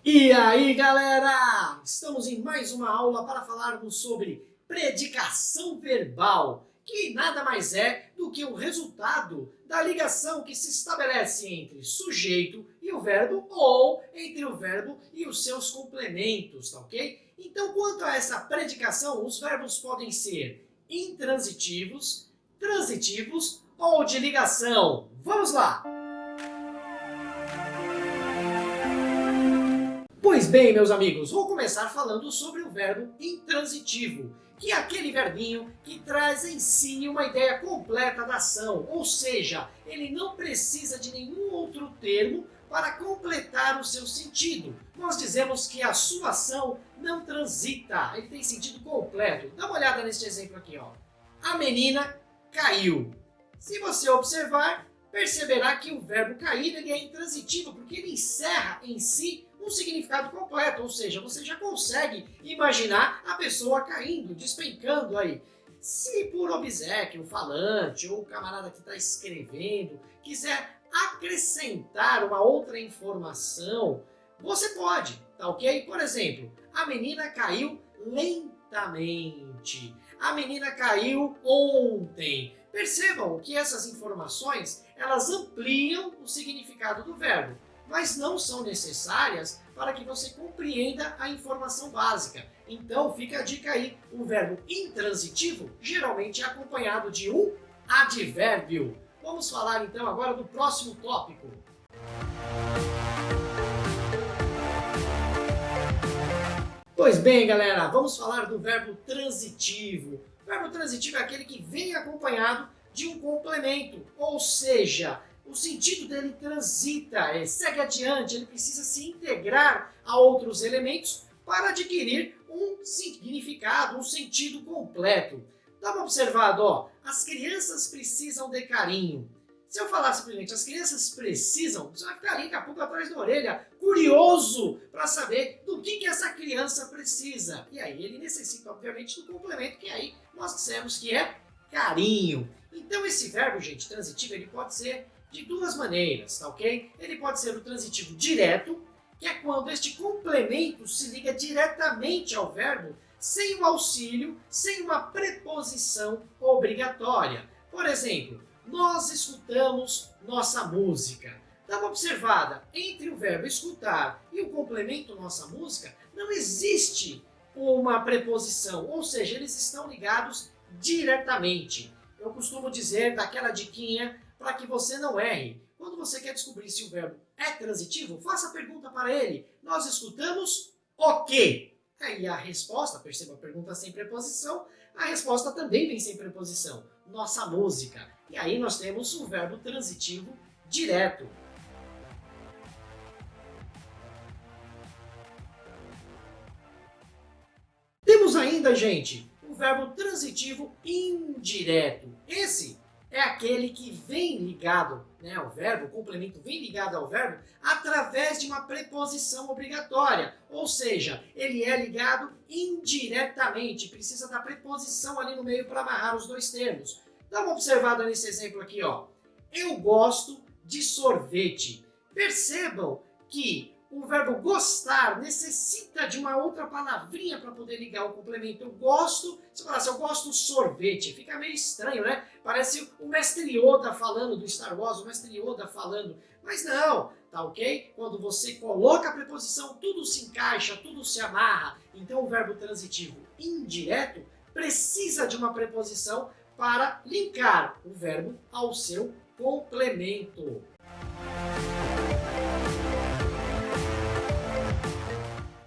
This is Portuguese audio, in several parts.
E aí, galera? Estamos em mais uma aula para falarmos sobre predicação verbal, que nada mais é do que o resultado da ligação que se estabelece entre sujeito e o verbo ou entre o verbo e os seus complementos, tá ok? Então, quanto a essa predicação, os verbos podem ser intransitivos, transitivos ou de ligação. Vamos lá! Pois bem, meus amigos, vou começar falando sobre o verbo intransitivo, que é aquele verbinho que traz em si uma ideia completa da ação, ou seja, ele não precisa de nenhum outro termo para completar o seu sentido. Nós dizemos que a sua ação não transita, ele tem sentido completo. Dá uma olhada neste exemplo aqui, ó. A menina caiu. Se você observar, perceberá que o verbo cair ele é intransitivo, porque ele encerra em si um significado completo, ou seja, você já consegue imaginar a pessoa caindo, despencando aí. Se por obséquio o falante ou o camarada que está escrevendo quiser acrescentar uma outra informação, você pode, tá ok? Por exemplo, a menina caiu lentamente. A menina caiu ontem. Percebam que essas informações, elas ampliam o significado do verbo, mas não são necessárias para que você compreenda a informação básica. Então fica a dica aí, o verbo intransitivo geralmente é acompanhado de um advérbio. Vamos falar então agora do próximo tópico. Pois bem, galera, vamos falar do verbo transitivo. O verbo transitivo é aquele que vem acompanhado de um complemento, ou seja, o sentido dele transita, segue adiante, ele precisa se integrar a outros elementos para adquirir um significado, um sentido completo. Dá uma observada, ó, as crianças precisam de carinho. Se eu falar simplesmente as crianças precisam, você vai ficar ali com a pulga atrás da orelha, curioso para saber do que essa criança precisa. E aí ele necessita, obviamente, do complemento, que aí nós dissemos que é carinho. Então esse verbo, gente, transitivo, ele pode ser de duas maneiras, tá ok? Ele pode ser o transitivo direto, que é quando este complemento se liga diretamente ao verbo, sem o auxílio, sem uma preposição obrigatória. Por exemplo, nós escutamos nossa música. Dá uma observada, entre o verbo escutar e o complemento nossa música, não existe uma preposição, ou seja, eles estão ligados diretamente. Eu costumo dizer daquela diquinha para que você não erre. Quando você quer descobrir se o verbo é transitivo, faça a pergunta para ele. Nós escutamos o quê? Aí a resposta, perceba a pergunta sem preposição, a resposta também vem sem preposição. Nossa música. E aí nós temos o verbo transitivo direto. Temos ainda, gente, o verbo transitivo indireto. Esse é aquele que vem ligado, né, ao verbo, o complemento vem ligado ao verbo através de uma preposição obrigatória. Ou seja, ele é ligado indiretamente, precisa da preposição ali no meio para amarrar os dois termos. Dá uma observada nesse exemplo aqui, ó. Eu gosto de sorvete. Percebam que o verbo gostar necessita de uma outra palavrinha para poder ligar o complemento. Eu gosto, se eu falar assim, eu gosto de sorvete, fica meio estranho, né? Parece o mestre Yoda falando do Star Wars, o mestre Yoda falando. Mas não, tá ok? Quando você coloca a preposição, tudo se encaixa, tudo se amarra. Então o verbo transitivo indireto precisa de uma preposição para linkar o verbo ao seu complemento.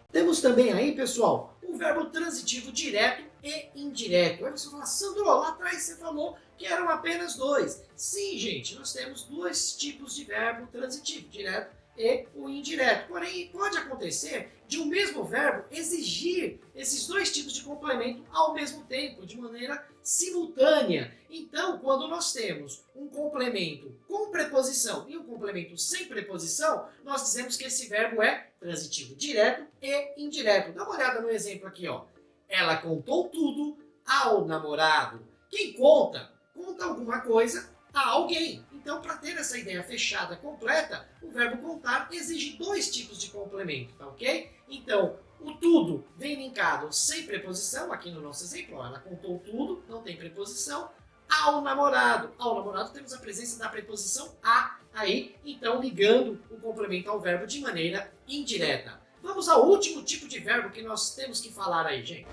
Temos também aí, pessoal, o verbo transitivo direto e indireto. Aí você fala, Sandro, lá atrás você falou que eram apenas dois. Sim, gente, nós temos dois tipos de verbo transitivo, direto e o indireto. Porém, pode acontecer de um mesmo verbo exigir esses dois tipos de complemento ao mesmo tempo, de maneira simultânea. Então, quando nós temos um complemento com preposição e um complemento sem preposição, nós dizemos que esse verbo é transitivo direto e indireto. Dá uma olhada no exemplo aqui, ó. Ela contou tudo ao namorado. Quem conta, conta alguma coisa a alguém. Então, para ter essa ideia fechada, completa, o verbo contar exige dois tipos de complemento, tá ok? Então, o tudo vem linkado sem preposição, aqui no nosso exemplo, ó, ela contou tudo, não tem preposição. Ao namorado. Ao namorado temos a presença da preposição a aí, então ligando o complemento ao verbo de maneira indireta. Vamos ao último tipo de verbo que nós temos que falar aí, gente.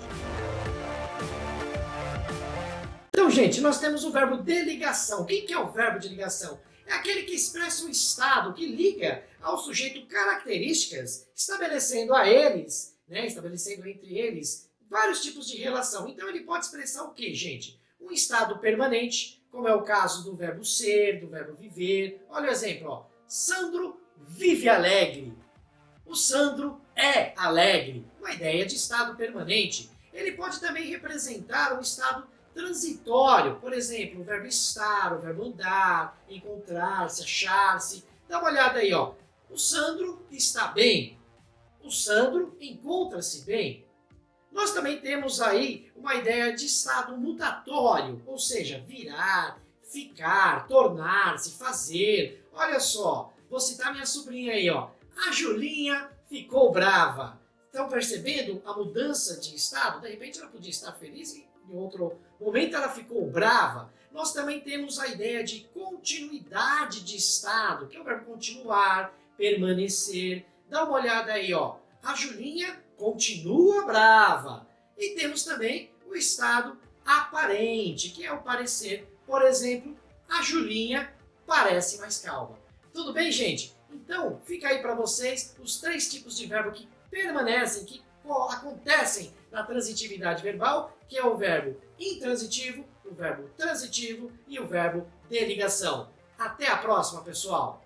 Então, gente, nós temos o verbo de ligação. O que é o verbo de ligação? É aquele que expressa um estado, que liga ao sujeito características, estabelecendo a eles, estabelecendo entre eles vários tipos de relação. Então, ele pode expressar o que, gente? Um estado permanente, como é o caso do verbo ser, do verbo viver. Olha o exemplo, ó. Sandro vive alegre. O Sandro é alegre. Uma ideia de estado permanente. Ele pode também representar um estado transitório. Por exemplo, o verbo estar, o verbo andar, encontrar-se, achar-se. Dá uma olhada aí, ó. O Sandro está bem. O Sandro encontra-se bem. Nós também temos aí uma ideia de estado mutatório, ou seja, virar, ficar, tornar-se, fazer. Olha só, vou citar minha sobrinha aí, ó. A Julinha ficou brava. Estão percebendo a mudança de estado? De repente ela podia estar feliz e em outro momento ela ficou brava. Nós também temos a ideia de continuidade de estado, que é o verbo continuar, permanecer. Dá uma olhada aí, ó. A Julinha continua brava. E temos também o estado aparente, que é o parecer. Por exemplo, a Julinha parece mais calma. Tudo bem, gente? Então, fica aí para vocês os três tipos de verbo que permanecem, que acontecem na transitividade verbal, que é o verbo intransitivo, o verbo transitivo e o verbo de ligação. Até a próxima, pessoal!